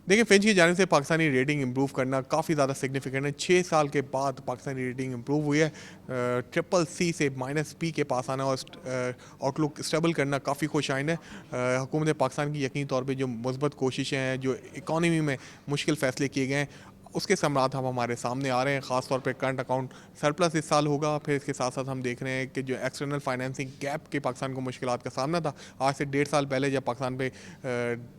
देखिए, फिंच की जानिब से पाकिस्तानी रेटिंग इम्प्रूव करना काफ़ी ज़्यादा सिग्निफिकेंट है। 6 साल के बाद पाकिस्तानी रेटिंग इम्प्रूव हुई है। ट्रिपल सी से माइनस बी के पास आना और आउटलुक स्टेबल करना काफ़ी खुशाइन है। हुकूमत पाकिस्तान की यकीनी तौर पे जो मुस्बत कोशिशें हैं, जो इकॉनमी में मुश्किल फ़ैसले किए गए हैं, उसके समरात अब हमारे सामने आ रहे हैं। ख़ास तौर पे करंट अकाउंट सरप्लस इस साल होगा। फिर इसके साथ-साथ हम देख रहे हैं कि जो एक्सटर्नल फाइनेंसिंग गैप के पाकिस्तान को मुश्किलात का सामना था, आज से 1.5 साल पहले जब पाकिस्तान पे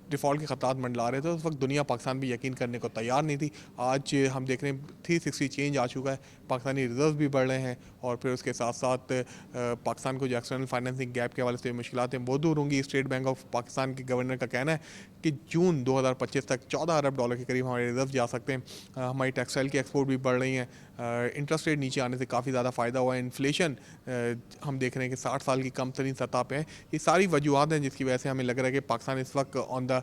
डिफ़ॉल्ट के खतरात मंडला रहे थे, उस वक्त दुनिया पाकिस्तान भी यकीन करने को तैयार नहीं थी। आज हम देख रहे हैं 360 चेंज आ चुका है, पाकिस्तानी रिजर्व भी बढ़ रहे हैं और फिर उसके साथ साथ पाकिस्तान को जो एक्सटर्नल फाइनेंसिंग गैप के हवाले से मुश्किलात हैं वो दूर होंगी। स्टेट बैंक ऑफ पाकिस्तान के गवर्नर का कहना है कि जून 2025 तक $14 अरब के करीब हमारे रिजर्व जा सकते हैं। हमारी टेक्सटाइल की एक्सपोर्ट भी बढ़ रही हैं। इंटरेस्ट रेट नीचे आने से काफ़ी ज़्यादा फ़ायदा हुआ है। इन्फ्लेशन हम देख रहे हैं कि 60 साल की कम तरीन सतह पे है। ये सारी वजूहत हैं जिसकी वजह से हमें लग रहा है कि पाकिस्तान इस वक्त ऑन द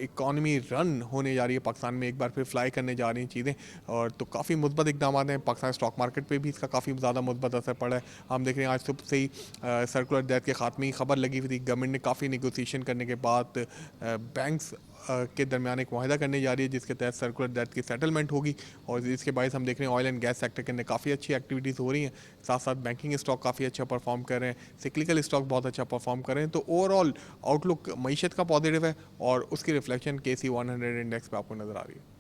इकॉनमी रन होने जा रही है। पाकिस्तान में एक बार फिर फ्लाई करने जा रही हैं चीज़ें, और तो काफ़ी मुस्बत इकदाम हैं। पाकिस्तान स्टॉक मार्केट पे भी इसका काफ़ी ज़्यादा मुस्बत असर पड़ा है। हम देख रहे हैं आज सुबह से ही सर्कुलर डेथ के खात्मे की खबर लगी हुई थी। गवर्नमेंट ने काफ़ी निगोसिएशन करने के बाद बैंक्स के दरमियान एक मुआहदा करने जा रही है जिसके तहत सर्कुलर डेथ की सेटलमेंट होगी, और इसके बायस हम देख रहे हैं ऑयल एंड गैस सेक्टर के अंदर काफ़ी अच्छी एक्टिविटीज़ हो रही हैं। साथ साथ बैंकिंग स्टॉक काफ़ी अच्छा परफॉर्म कर रहे हैं, सिक्लिकल स्टॉक बहुत अच्छा परफॉर्म कर रहे हैं। तो ओवरऑल आउटलुक मीशत का पॉजिटिव है और उसकी रिफ्लेक्शन KC 100 इंडेक्स पे आपको नज़र आ रही है।